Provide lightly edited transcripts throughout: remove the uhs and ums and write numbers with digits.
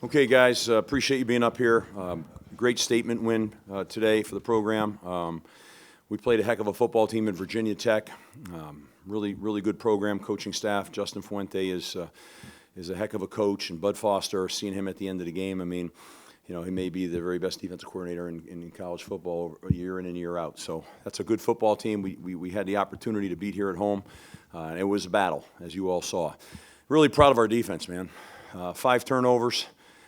Okay, guys, appreciate you being up here. Great statement win today for the program. We played a heck of a football team at Virginia Tech. Really good program, coaching staff. Justin Fuente is a heck of a coach, and Bud Foster, seeing him at the end of the game, I mean, he may be the very best defensive coordinator in college football year in and year out. So that's a good football team. We had the opportunity to beat here at home. It was a battle, as you all saw. Really proud of our defense, man. 5 turnovers.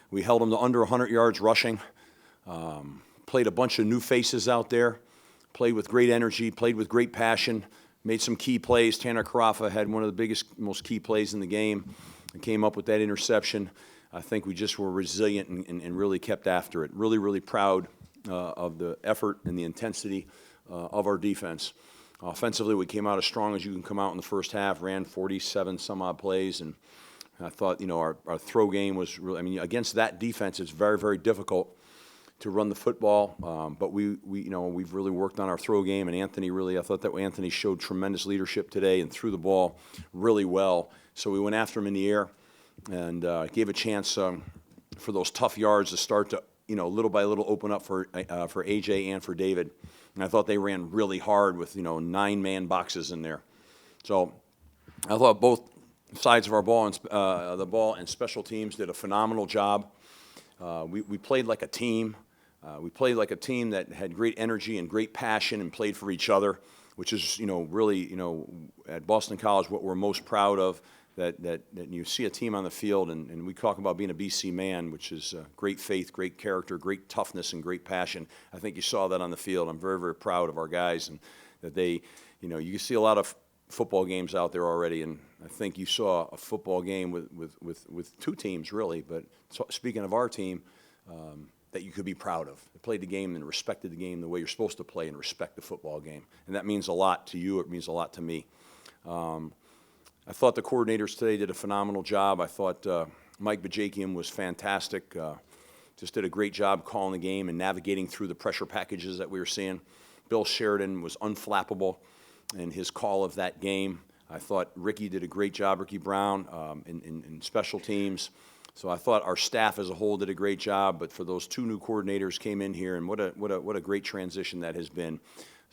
We held them to under 100 yards rushing. Played a bunch of new faces out there. Played with great energy, played with great passion. Made some key plays. Tanner Carafa had one of the biggest, most key plays in the game. And came up with that interception. I think we just were resilient and really kept after it. Really proud of the effort and the intensity of our defense. Offensively, we came out as strong as you can come out in the first half, ran 47 some odd plays, and I thought, our throw game was really, against that defense, it's very difficult to run the football, but we've really worked on our throw game, and I thought that Anthony showed tremendous leadership today and threw the ball really well. So we went after him in the air and gave a chance for those tough yards to start to, little by little open up for AJ and for David. And I thought they ran really hard with, 9-man boxes in there. So I thought both sides of our ball and the ball and special teams did a phenomenal job. We played like a team. We played like a team that had great energy and great passion and played for each other, which is, really, at Boston College, what we're most proud of, that you see a team on the field, and we talk about being a BC man, which is great faith, great character, great toughness, and great passion. I think you saw that on the field. I'm very proud of our guys, and that they, you can see a lot of football games out there already, and I think you saw a football game with 2 teams, really, but speaking of our team, that you could be proud of. They played the game and respected the game the way you're supposed to play and respect the football game. And that means a lot to you. It means a lot to me. I thought the coordinators today did a phenomenal job. I thought Mike Bajakian was fantastic. Just did a great job calling the game and navigating through the pressure packages that we were seeing. Bill Sheridan was unflappable in his call of that game. I thought Ricky did a great job, Ricky Brown, in special teams. So I thought our staff as a whole did a great job, but for those 2 new coordinators came in here, and what a great transition that has been.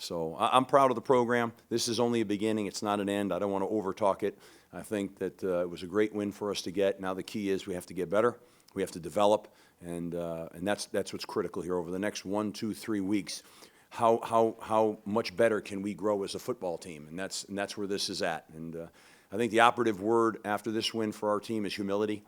So I'm proud of the program. This is only a beginning. It's not an end. I don't want to overtalk it. I think that it was a great win for us to get. Now the key is we have to get better. We have to develop, and that's what's critical here over the next 1, 2, 3 weeks. How much better can we grow as a football team? And that's where this is at. And I think the operative word after this win for our team is humility,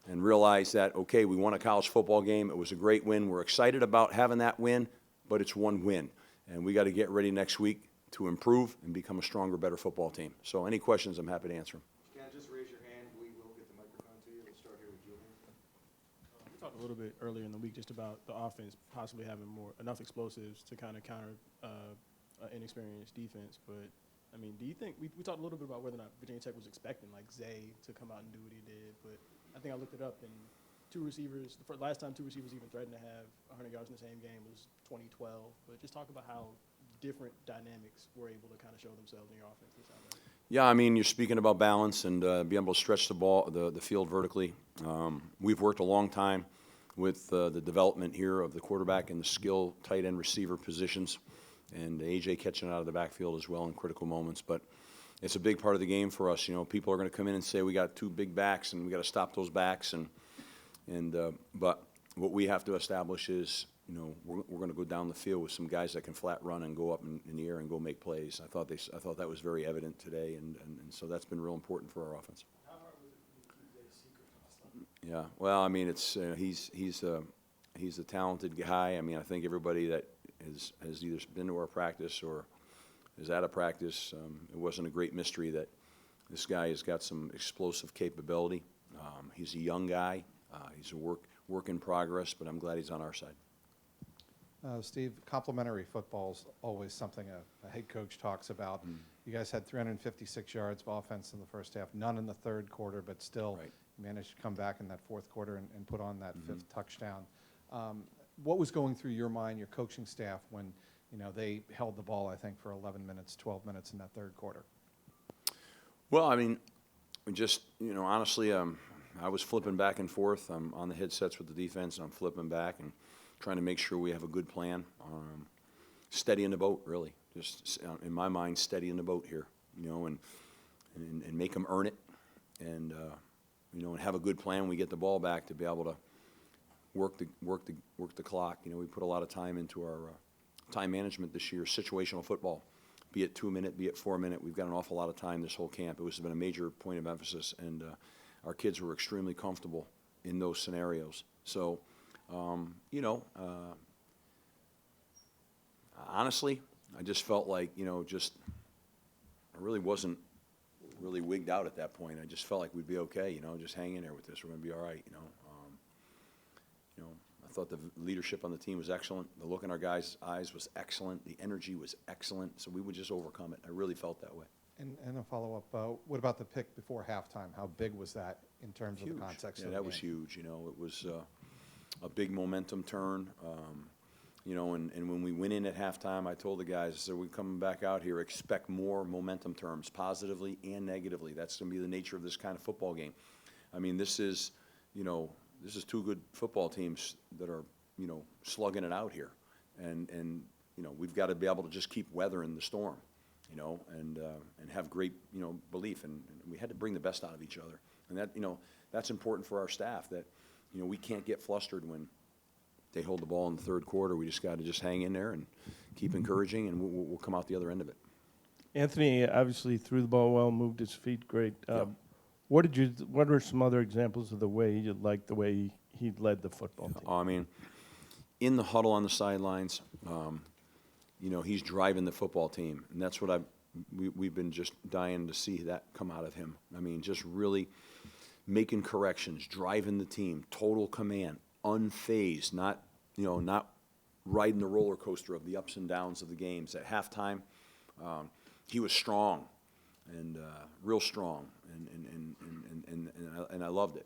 and realize that, okay, we won a college football game. It was a great win. We're excited about having that win, but it's one win. And we got to get ready next week to improve and become a stronger, better football team. So any questions, I'm happy to answer them. You can just raise your hand. We will get the microphone to you. We'll start here with Julian. We talked a little bit earlier in the week just about the offense possibly having enough explosives to kind of counter an inexperienced defense. But, do you think – we talked a little bit about whether or not Virginia Tech was expecting, like, Zay to come out and do what he did. But I think I looked it up, and 2 receivers – the last time 2 receivers even threatened to have 100 yards in the same game was 2012. But just talk about how different dynamics were able to kind of show themselves in your offense this time. Yeah, you're speaking about balance and being able to stretch the field vertically. We've worked a long time with the development here of the quarterback and the skill tight end receiver positions, and AJ catching out of the backfield as well in critical moments. But it's a big part of the game for us. People are going to come in and say we got 2 big backs and we got to stop those backs. But what we have to establish is, we're going to go down the field with some guys that can flat run and go up in the air and go make plays. I thought that was very evident today, and so that's been real important for our offense. How hard was it to keep a secret hostile? Yeah, well, it's he's a talented guy. I think everybody that has either been to our practice or is at a practice, it wasn't a great mystery that this guy has got some explosive capability. He's a young guy. He's a work in progress, but I'm glad he's on our side. Steve, complimentary football is always something a head coach talks about. You guys had 356 yards of offense in the first half, none in the third quarter, but still managed to come back in that fourth quarter and put on that 5th touchdown. What was going through your mind, your coaching staff, when they held the ball, I think, for 11 minutes, 12 minutes in that third quarter? Well, just honestly, I was flipping back and forth. I'm on the headsets with the defense, and I'm flipping back and trying to make sure we have a good plan. Steady in the boat, really. Just in my mind, steady in the boat here, and make them earn it, and and have a good plan when we get the ball back to be able to work the clock. We put a lot of time into our time management this year, situational football, be it 2-minute, be it 4-minute. We've got an awful lot of time this whole camp. It has been a major point of emphasis, and our kids were extremely comfortable in those scenarios. So, honestly, I just felt like, I really wasn't really wigged out at that point. I just felt like we'd be okay, just hang in there with this. We're going to be all right, I thought the leadership on the team was excellent. The look in our guys' eyes was excellent. The energy was excellent. So we would just overcome it. I really felt that way. And a follow-up, what about the pick before halftime? How big was that in terms of the context Yeah, of the that was game? huge. It was a big momentum turn. And when we went in at halftime, I told the guys, I said, we're coming back out here, expect more momentum turns, positively and negatively. That's going to be the nature of this kind of football game. I mean, this is two good football teams that are, slugging it out here. And we've got to be able to just keep weathering the storm, and have great, belief. And we had to bring the best out of each other. And that, that's important for our staff, that, we can't get flustered when they hold the ball in the third quarter. We just got to just hang in there and keep encouraging, and we'll come out the other end of it. Anthony obviously threw the ball well, moved his feet great. Yep. What are some other examples of the way you liked the way he led the football team? I mean, in the huddle on the sidelines, he's driving the football team, and that's what we've been just dying to see that come out of him. I mean, just really making corrections, driving the team, total command, unfazed, not riding the roller coaster of the ups and downs of the games. At halftime, he was strong and real strong, and I loved it.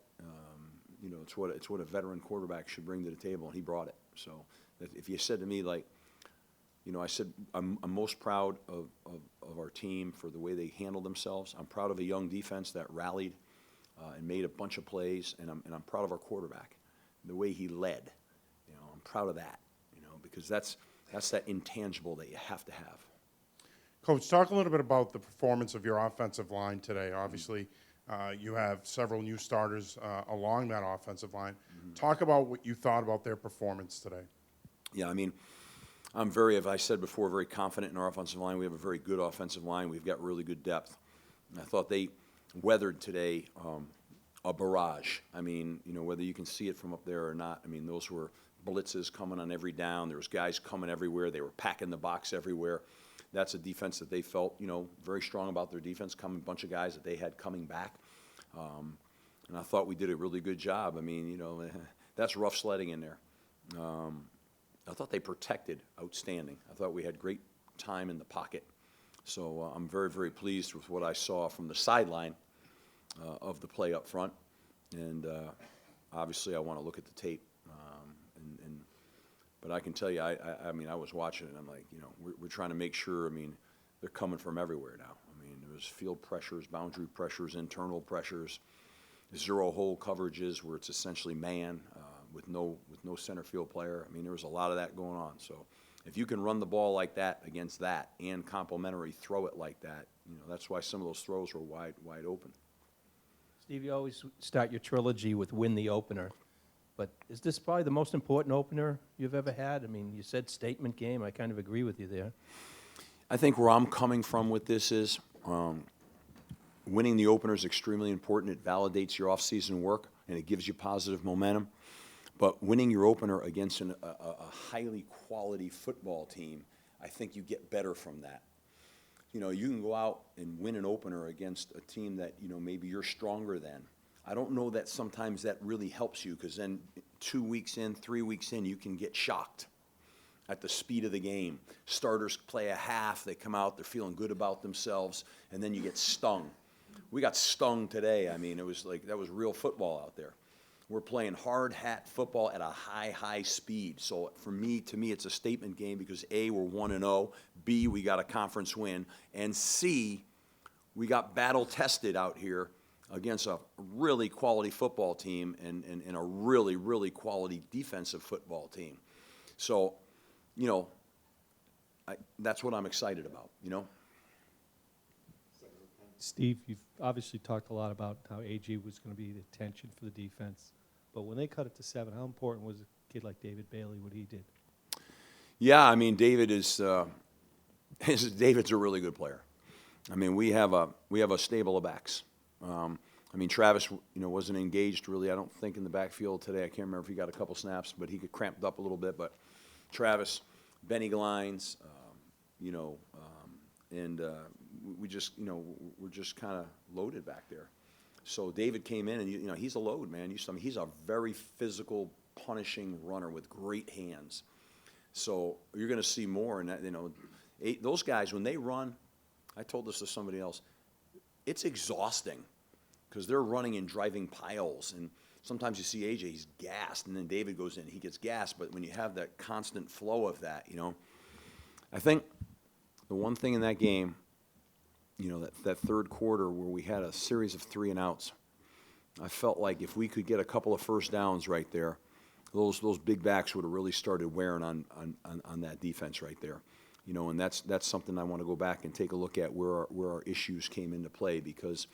It's what a veteran quarterback should bring to the table, and he brought it. So if you said to me, like, I said I'm most proud of our team for the way they handled themselves. I'm proud of a young defense that rallied and made a bunch of plays, and I'm proud of our quarterback, the way he led. I'm proud of that, because that's that intangible that you have to have. Coach, talk a little bit about the performance of your offensive line today. Obviously, you have several new starters along that offensive line. Talk about what you thought about their performance today. Yeah, I mean, I'm very, as I said before, very confident in our offensive line. We have a very good offensive line. We've got really good depth. And I thought they weathered today a barrage. I mean, whether you can see it from up there or not, I mean, those were blitzes coming on every down. There was guys coming everywhere. They were packing the box everywhere. That's a defense that they felt, very strong about their defense, a bunch of guys that they had coming back. And I thought we did a really good job. I mean, that's rough sledding in there. I thought they protected outstanding. I thought we had great time in the pocket. So I'm very, very pleased with what I saw from the sideline of the play up front. And obviously I want to look at the tape. But I can tell you, I mean, I was watching it, and I'm like, we're trying to make sure, I mean, they're coming from everywhere now. I mean, there's field pressures, boundary pressures, internal pressures, zero hole coverages where it's essentially man with no center field player. I mean, there was a lot of that going on. So if you can run the ball like that against that and complementary throw it like that, that's why some of those throws were wide open. Steve, you always start your trilogy with win the opener. But is this probably the most important opener you've ever had? I mean, you said statement game. I kind of agree with you there. I think where I'm coming from with this is winning the opener is extremely important. It validates your off-season work, and it gives you positive momentum. But winning your opener against a highly quality football team, I think you get better from that. You can go out and win an opener against a team that, maybe you're stronger than. I don't know that sometimes that really helps you, because then 2 weeks in, 3 weeks in, you can get shocked at the speed of the game. Starters play a half, they come out, they're feeling good about themselves, and then you get stung. We got stung today. I mean, it was like, that was real football out there. We're playing hard hat football at a high speed. So to me, it's a statement game because A, we're 1-0, B, we got a conference win, and C, we got battle tested out here against a really quality football team and a really, really quality defensive football team. So, you know, that's what I'm excited about, you know? Steve, you've obviously talked a lot about how AJ was going to be the tension for the defense. But when they cut it to 7, how important was a kid like David Bailey, what he did? Yeah, I mean, David is David's a really good player. I mean, we have a stable of backs. I mean, Travis, you know, wasn't engaged really, I don't think, in the backfield today. I can't remember if he got a couple snaps, but he got cramped up a little bit. But Travis, Benny Glines, you know, and we just, you know, we're just kind of loaded back there. So David came in, and you know, he's a load, man. I mean, he's a very physical, punishing runner with great hands. So you're going to see more, and that, you know, those guys when they run. I told this to somebody else. It's exhausting because they're running and driving piles, and sometimes you see AJ, he's gassed, and then David goes in, he gets gassed. But when you have that constant flow of that, you know, I think the one thing in that game, you know, that third quarter where we had a series of 3 and outs, I felt like if we could get a couple of first downs right there, those big backs would have really started wearing on that defense right there. You know, and that's something I want to go back and take a look at where our issues came into play, because,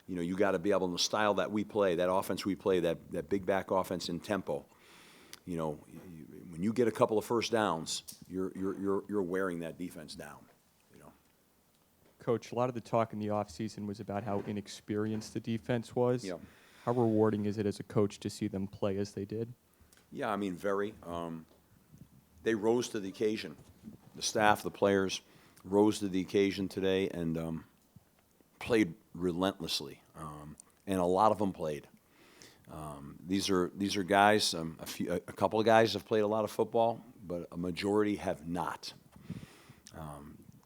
you know, you got to be able to, the style that we play, that offense we play, that big back offense in tempo. You know, when you get a couple of first downs, you're wearing that defense down. You know, Coach, a lot of the talk in the offseason was about how inexperienced the defense was. Yeah. How rewarding is it as a coach to see them play as they did? Yeah, I mean, very. They rose to the occasion. The staff, the players, rose to the occasion today and played relentlessly. And a lot of them played. These are guys. A couple of guys have played a lot of football, but a majority have not.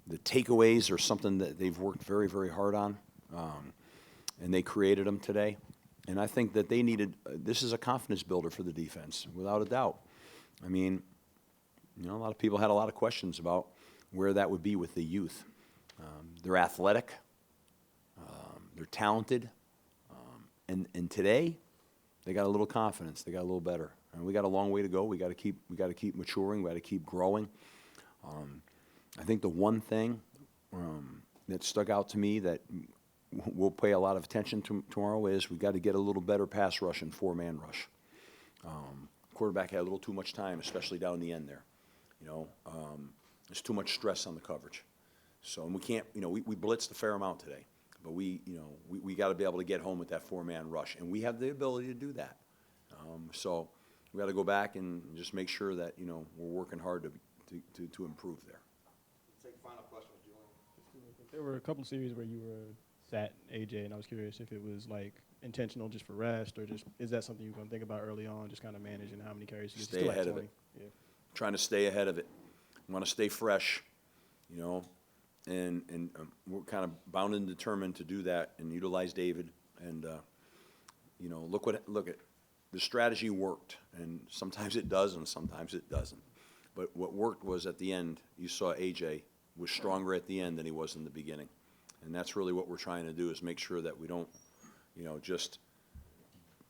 The takeaways are something that they've worked very, very hard on, and they created them today. And I think that they needed. This is a confidence builder for the defense, without a doubt. I mean, you know, a lot of people had a lot of questions about where that would be with the youth. They're athletic, they're talented, and today they got a little confidence. They got a little better, and we got a long way to go. We got to keep maturing. We got to keep growing. I think the one thing that stuck out to me that we'll pay a lot of attention to tomorrow is we got to get a little better pass rush and 4-man rush. Quarterback had a little too much time, especially down the end there. You know, there's too much stress on the coverage. So, and we can't, you know, we blitzed a fair amount today, but we got to be able to get home with that 4-man rush, and we have the ability to do that. So we got to go back and just make sure that, you know, we're working hard to improve there. Take final questions, Julian. There were a couple of series where you were sat AJ, and I was curious if it was like intentional just for rest, or just is that something you're going to think about early on, just kind of managing how many carries you get? Stay ahead of it. Yeah. Trying to stay ahead of it. Want to stay fresh, you know, and we're kind of bound and determined to do that and utilize David. And you know, look at the strategy worked, and sometimes it does, and sometimes it doesn't. But what worked was at the end, you saw AJ was stronger at the end than he was in the beginning, and that's really what we're trying to do, is make sure that we don't, you know, just,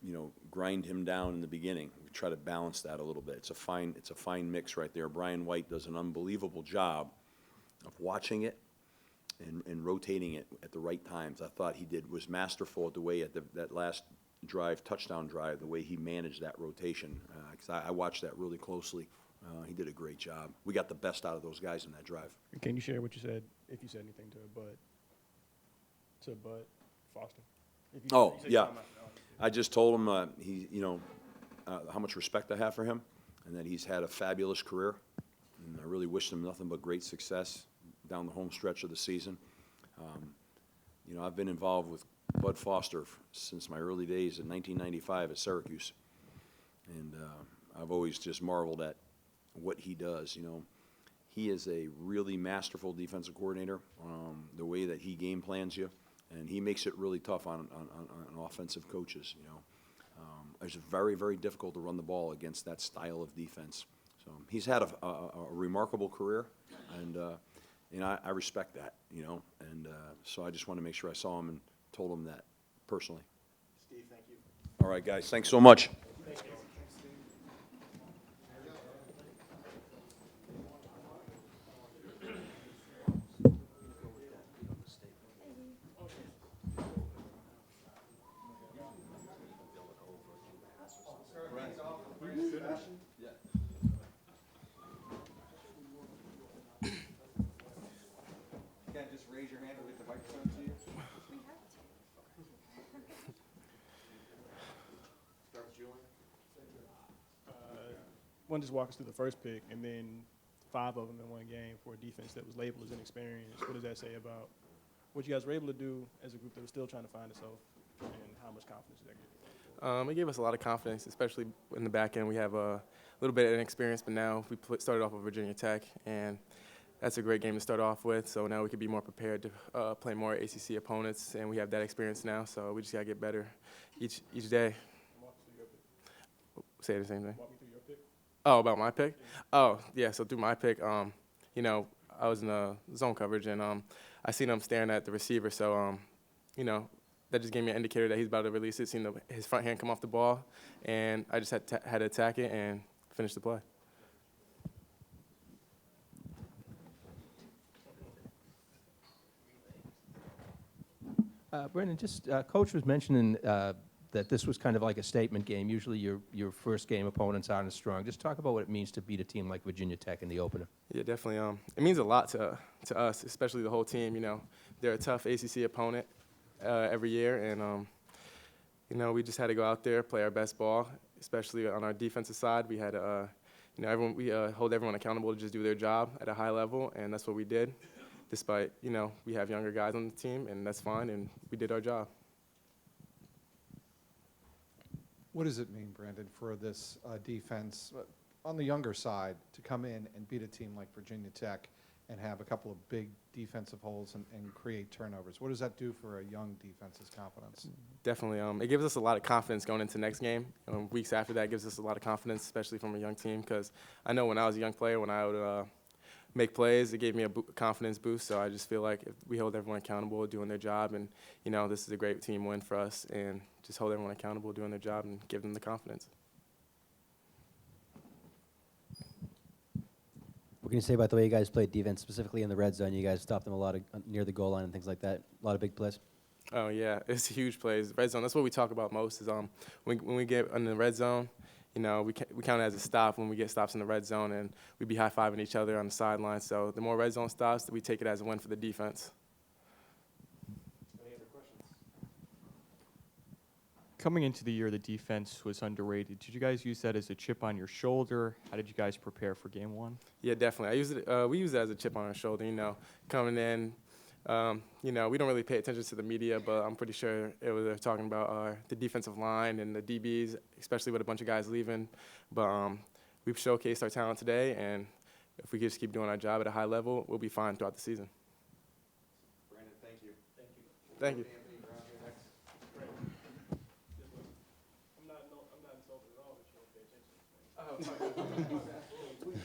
you know, grind him down in the beginning. We try to balance that a little bit. It's a fine mix right there. Brian White does an unbelievable job of watching it and rotating it at the right times. I thought he was masterful at the way that last drive, touchdown drive, the way he managed that rotation. 'Cause I watched that really closely. He did a great job. We got the best out of those guys in that drive. Can you share what you said, if you said anything to Bud Foster? If you Oh, said yeah. something about- I just told him how much respect I have for him, and that he's had a fabulous career, and I really wish him nothing but great success down the home stretch of the season. You know, I've been involved with Bud Foster since my early days in 1995 at Syracuse, and I've always just marveled at what he does. You know, he is a really masterful defensive coordinator. The way that he game plans you, and he makes it really tough on offensive coaches. You know, it's very, very difficult to run the ball against that style of defense. So he's had a remarkable career, and I respect that. You know, and so I just want to make sure I saw him and told him that personally. All right, guys, thanks so much. Again, just raise your hand, we'll get the microphone to you. Start with Julian. One, just walk us through the first pick, and then 5 of them in one game for a defense that was labeled as inexperienced. What does that say about what you guys were able to do as a group that was still trying to find itself, and how much confidence did that give you? It gave us a lot of confidence, especially in the back end. We have a little bit of inexperience, but now we started off with Virginia Tech, and that's a great game to start off with. So now we can be more prepared to play more ACC opponents, and we have that experience now. So we just got to get better each day. Walk us through your pick. Say the same thing. Walk me through your pick. Oh, about my pick? Oh, yeah. So through my pick, you know, I was in the zone coverage, and I seen him staring at the receiver. So, you know, that just gave me an indicator that he's about to release it. Seen his front hand come off the ball, and I just had to attack it and finish the play. Brendan, just Coach was mentioning that this was kind of like a statement game. Usually your first game opponents aren't as strong. Just talk about what it means to beat a team like Virginia Tech in the opener. Yeah, definitely. It means a lot to us, especially the whole team. You know, they're a tough ACC opponent every year, and you know, we just had to go out there, play our best ball, especially on our defensive side. We had to, you know, we hold everyone accountable to just do their job at a high level, and that's what we did. Despite, you know, we have younger guys on the team, and that's fine, and we did our job. What does it mean, Brandon, for this defense on the younger side to come in and beat a team like Virginia Tech and have a couple of big defensive holes and create turnovers? What does that do for a young defense's confidence? Definitely. It gives us a lot of confidence going into next game. Weeks after that gives us a lot of confidence, especially from a young team, because I know when I was a young player, when I would make plays, it gave me a confidence boost. So I just feel like if we hold everyone accountable, doing their job, and, you know, this is a great team win for us, and just hold everyone accountable, doing their job, and give them the confidence. What can you say about the way you guys played defense, specifically in the red zone? You guys stopped them a lot near the goal line and things like that. A lot of big plays. Oh yeah, it's huge plays. Red zone. That's what we talk about most. Is when we get in the red zone, you know, we count it as a stop when we get stops in the red zone, and we be high-fiving each other on the sideline. So the more red zone stops, we take it as a win for the defense. Any other questions? Coming into the year, the defense was underrated. Did you guys use that as a chip on your shoulder? How did you guys prepare for game one? Yeah, definitely. We use it as a chip on our shoulder. You know, coming in. You know, we don't really pay attention to the media, but I'm pretty sure they're talking about the defensive line and the DBs, especially with a bunch of guys leaving. But we've showcased our talent today, and if we just keep doing our job at a high level, we'll be fine throughout the season. Brandon, thank you. Thank you. Anthony Brown here next. I'm not insulted at all that you don't pay attention.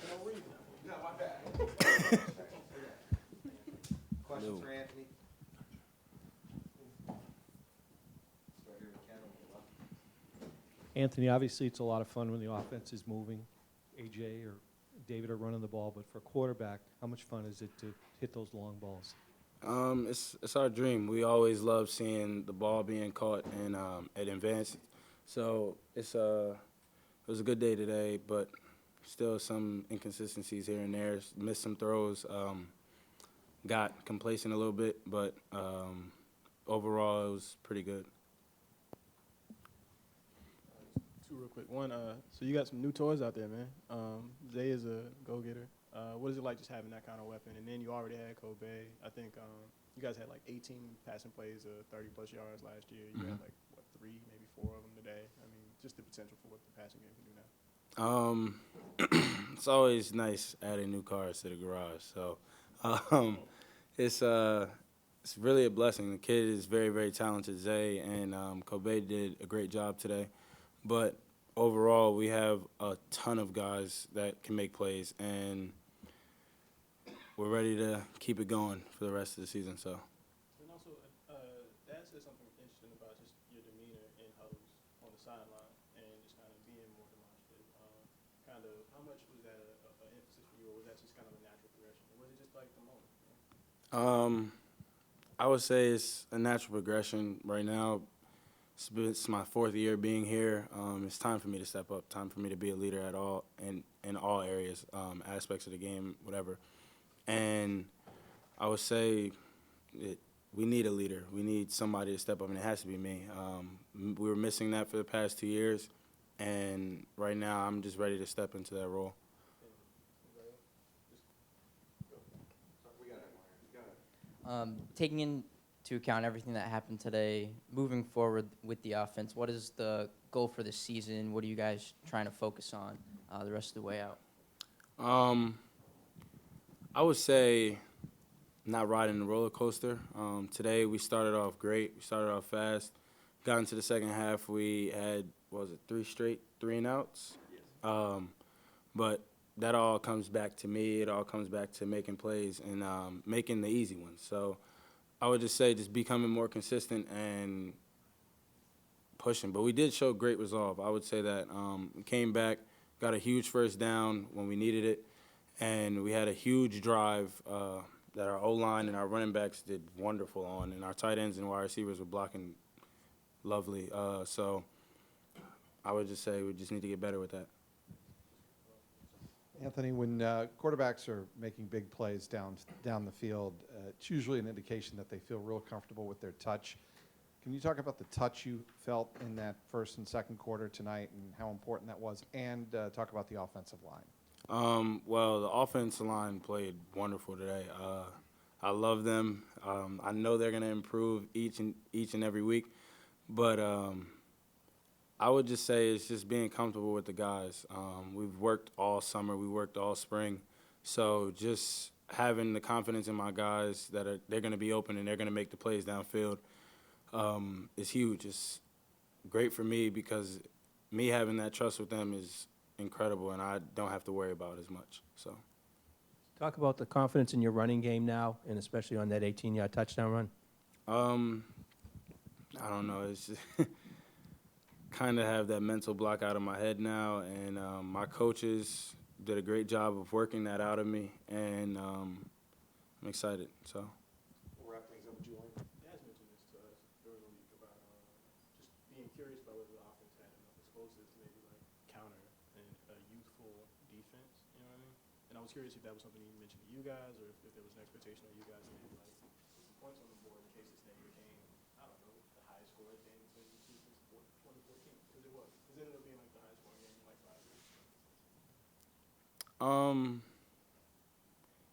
No reason. No, my bad. Questions for Anthony? Start here with Ken on the left. Anthony, obviously, it's a lot of fun when the offense is moving. AJ or David are running the ball, but for a quarterback, how much fun is it to hit those long balls? It's our dream. We always love seeing the ball being caught and at advance. So it was a good day today, but still some inconsistencies here and there. Missed some throws. Got complacent a little bit, but overall it was pretty good. Two real quick. One, so you got some new toys out there, man. Zay is a go-getter. What is it like just having that kind of weapon? And then you already had Kobe. I think you guys had like 18 passing plays of 30-plus yards last year. You had like, what, 3, maybe 4 of them today? I mean, just the potential for what the passing game can do now. It's always nice adding new cars to the garage. So it's really a blessing. The kid is very, very talented, Zay, and Kobe did a great job today. But overall, we have a ton of guys that can make plays, and we're ready to keep it going for the rest of the season. So. And also, Dad said something interesting about just your demeanor in huddles on the the sideline and just kind of being more demonstrative. Kind of, how much was that an emphasis for you, or was that just kind of a natural progression? Or was it just like the moment? I would say it's a natural progression right now. It's my 4th year being here. It's time for me to step up, time for me to be a leader at all, in all areas, aspects of the game, whatever. And I would say we need a leader. We need somebody to step up, and it has to be me. We were missing that for the past 2 years, and right now I'm just ready to step into that role. Taking into account everything that happened today, moving forward with the offense, what is the goal for the season? What are you guys trying to focus on the rest of the way out? I would say not riding the roller coaster. Today we started off great. We started off fast. Got into the second half. We had, what was it, 3 straight 3-and-outs? Yes. But that all comes back to me. It all comes back to making plays and making the easy ones. So I would just say just becoming more consistent and pushing. But we did show great resolve. I would say that we came back, got a huge first down when we needed it, and we had a huge drive that our O-line and our running backs did wonderful on, and our tight ends and wide receivers were blocking lovely. So I would just say we just need to get better with that. Anthony, when quarterbacks are making big plays down the field, it's usually an indication that they feel real comfortable with their touch. Can you talk about the touch you felt in that first and second quarter tonight and how important that was, and talk about the offensive line? Well, the offensive line played wonderful today. I love them. I know they're going to improve each and every week, but I would just say it's just being comfortable with the guys. We've worked all summer. We worked all spring. So just having the confidence in my guys that they're going to be open and they're going to make the plays downfield is huge. It's great for me because me having that trust with them is incredible, and I don't have to worry about it as much. So, Talk about the confidence in your running game now, and especially on that 18-yard touchdown run. I don't know. It's just kind of have that mental block out of my head now, and my coaches did a great job of working that out of me, and I'm excited. So. We'll wrap things up with Julian. Daz mentioned this to us during the week about just being curious about whether the offense had enough explosives to maybe like counter a youthful defense. You know what I mean? And I was curious if that was something he mentioned to you guys, or if there was an expectation of you guys to maybe like put some points on the board in case this thing became, I don't know, the highest scoring game since 2014, because it was. It ended up being like the highest scoring game in like 5 years.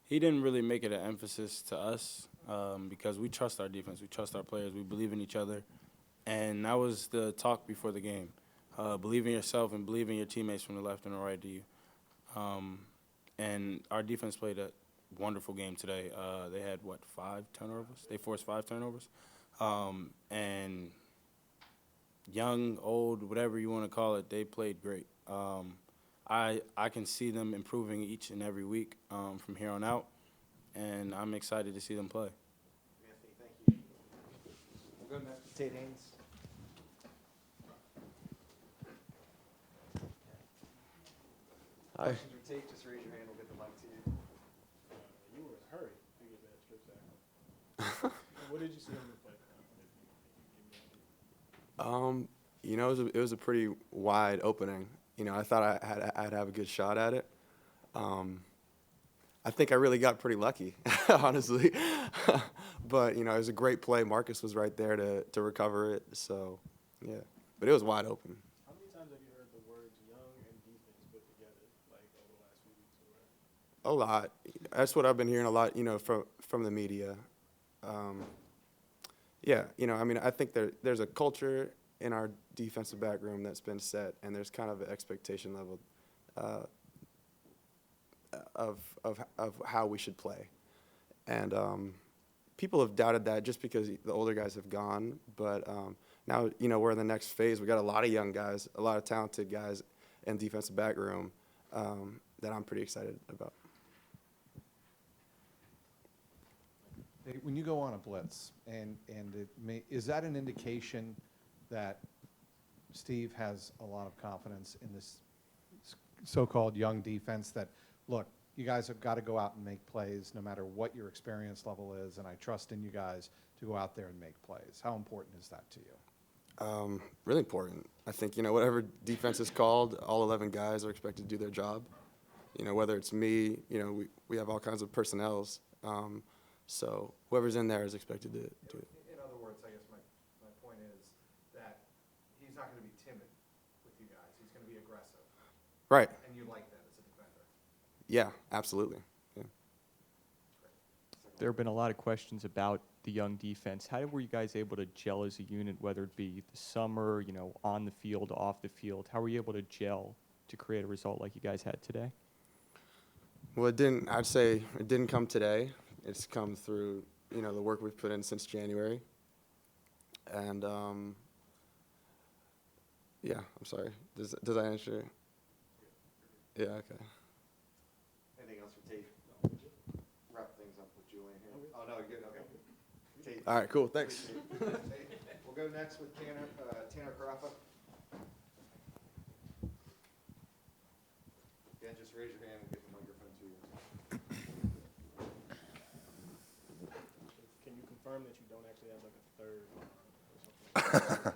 He didn't really make it an emphasis to us because we trust our defense, we trust our players, we believe in each other, and that was the talk before the game. Believe in yourself and believe in your teammates from the left and the right to you. And our defense played a wonderful game today. They had, 5 turnovers? They forced 5 turnovers. And young, old, whatever you want to call it, they played great. I can see them improving each and every week from here on out, and I'm excited to see them play. Anthony, thank you. We'll go next to Tate Haynes. Hi. Questions for Tate, just raise your hand, we'll get the mic to you. You were in a hurry to get that strip sack. What did you see on the play? It was a pretty wide opening. I thought I'd have a good shot at it. I think I really got pretty lucky, honestly. But, it was a great play. Marcus was right there to recover it. So, yeah. But it was wide open. How many times have you heard the words young and defense put together, like over the last few weeks or whatever? A lot. That's what I've been hearing a lot, from the media. I think there's a culture in our defensive back room that's been set, and there's kind of an expectation level of how we should play. And people have doubted that just because the older guys have gone. But now, we're in the next phase. We got a lot of young guys, a lot of talented guys in defensive back room that I'm pretty excited about. When you go on a blitz, is that an indication that Steve has a lot of confidence in this so-called young defense that, look, you guys have got to go out and make plays no matter what your experience level is, and I trust in you guys to go out there and make plays. How important is that to you? Really important. I think, whatever defense is called, all 11 guys are expected to do their job. Whether it's me, we have all kinds of personnels. So whoever's in there is expected to do it. In other words, I guess my point is that he's not going to be timid with you guys. He's going to be aggressive. Right. And you like that as a defender. Yeah, absolutely. Yeah. There have been a lot of questions about the young defense. How were you guys able to gel as a unit, whether it be the summer, on the field, off the field? How were you able to gel to create a result like you guys had today? Well, I'd say it didn't come today. It's come through, the work we've put in since January. And, yeah, I'm sorry. Does that answer? Yeah, okay. Anything else for Tate? Wrap things up with Julian here. Oh, no, you're good, okay. Tate. All right, cool, thanks. We'll go next with Tanner Carafa. Again, just raise your hand and get the microphone to you. Can you confirm that you don't actually have like a third arm or something?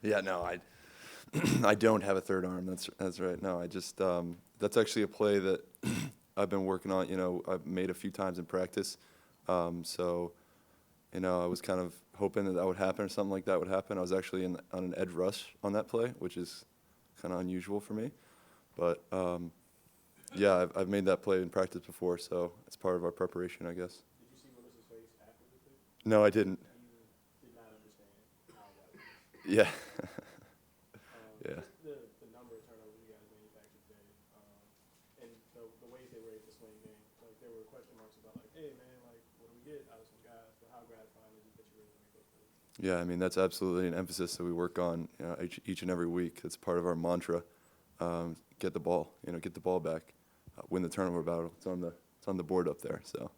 Yeah, no, I don't have a third arm. That's right. No, I just that's actually a play that I've been working on. I've made a few times in practice. So, I was kind of hoping that would happen or something like that would happen. I was actually on an edge rush on that play, which is kind of unusual for me. But yeah, I've made that play in practice before, so it's part of our preparation, I guess. Did you see Melissa's face after the pick? No, I didn't. He did not understand how that was. Yeah. Yeah. Just the number of turnovers you guys manufactured today, and the ways they were able to swing games. Like, there were question marks about, like, hey, man, like, what do we get out of some guys? But how gratifying is it that you really make those plays? Yeah, I mean, that's absolutely an emphasis that we work on each and every week. It's part of our mantra. Get the ball, get the ball back, win the turnover battle. It's on the board up there. So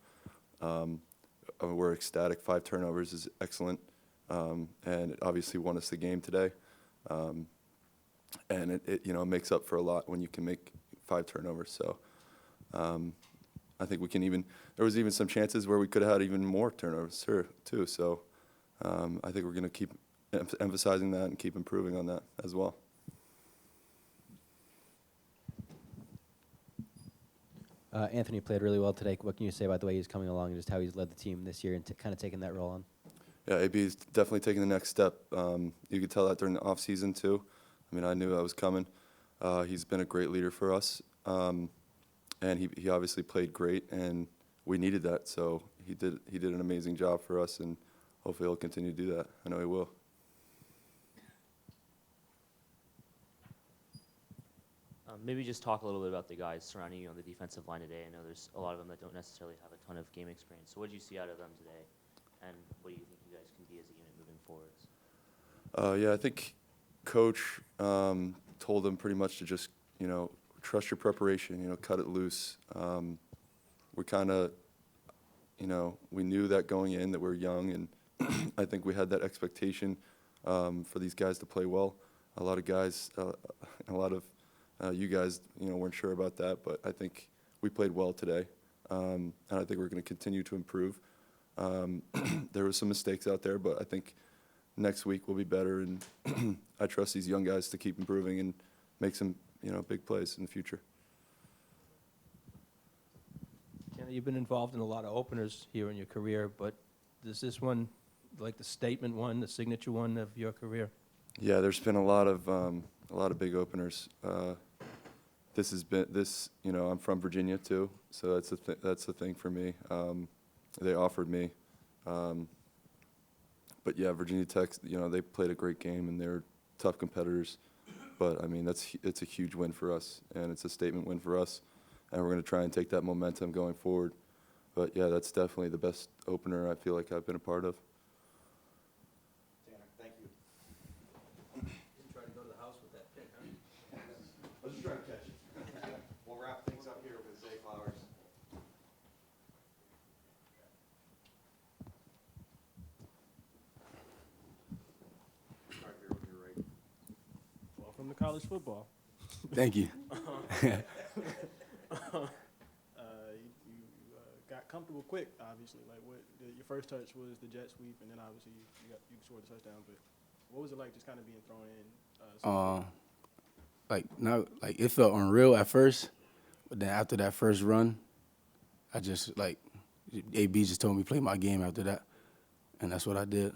we're ecstatic. 5 turnovers is excellent, and it obviously won us the game today. And it makes up for a lot when you can make 5 turnovers. So I think we can there was even some chances where we could have had even more turnovers too. So I think we're going to keep emphasizing that and keep improving on that as well. Anthony played really well today. What can you say about the way he's coming along and just how he's led the team this year and kind of taking that role on? Yeah, AB's definitely taking the next step. You could tell that during the off season too. I mean, I knew that was coming. He's been a great leader for us, and he obviously played great, and we needed that. So he did an amazing job for us, and hopefully he'll continue to do that. I know he will. Maybe just talk a little bit about the guys surrounding you on the defensive line today. I know there's a lot of them that don't necessarily have a ton of game experience. So what did you see out of them today, and what do you think you guys can be as a unit moving forwards? Yeah, I think Coach told them pretty much to just, trust your preparation, cut it loose. We kind of, we knew that going in that we're young, and I think we had that expectation for these guys to play well. A lot of guys, you guys, weren't sure about that, but I think we played well today, and I think we're going to continue to improve. There were some mistakes out there, but I think next week will be better, and I trust these young guys to keep improving and make some, big plays in the future. Tanner, you've been involved in a lot of openers here in your career, but is this one like the statement one, the signature one of your career? Yeah, there's been a lot of big openers. I'm from Virginia too, so that's the thing for me. They offered me, but yeah, Virginia Tech, they played a great game and they're tough competitors. But I mean, it's a huge win for us, and it's a statement win for us, and we're going to try and take that momentum going forward. But yeah, that's definitely the best opener I feel like I've been a part of. Tanner, thank you. You try to go to the house with that pick, huh? Let's just try to catch it. We'll wrap things up here with Zay Flowers. Start here with your right. college football. Thank you. You got comfortable quick, obviously. Like, your first touch was the jet sweep, and then obviously you scored the touchdown. But what was it like just kind of being thrown in? Like it felt unreal at first, but then after that first run, I just like AB just told me play my game after that, and that's what I did.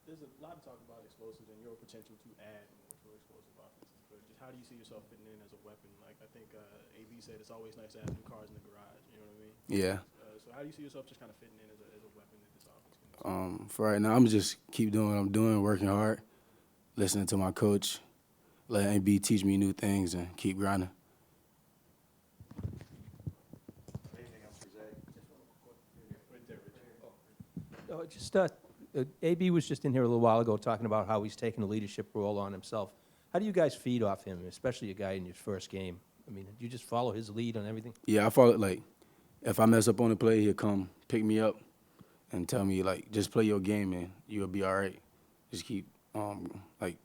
There's a lot of talk about explosives and your potential to add more to explosive offenses, but just how do you see yourself fitting in as a weapon? Like, I think AB said it's always nice to have new cars in the garage, you know what I mean? Yeah. So how do you see yourself just kind of fitting in as a weapon that this offense can use? For right now, I'm just keep doing what I'm doing, working hard, listening to my coach, letting AB teach me new things, and keep grinding. Anything else for Zay? AB was just in here a little while ago talking about how he's taking a leadership role on himself. How do you guys feed off him, especially a guy in your first game? I mean, do you just follow his lead on everything? Yeah, I follow, like, if I mess up on the play, he'll come pick me up and tell me, like, just play your game and you'll be all right. Just keep, like,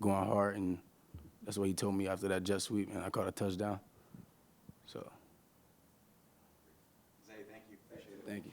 going hard, and that's what he told me after that jet sweep, and I caught a touchdown. So. Zay, thank you. Appreciate it. Thank you.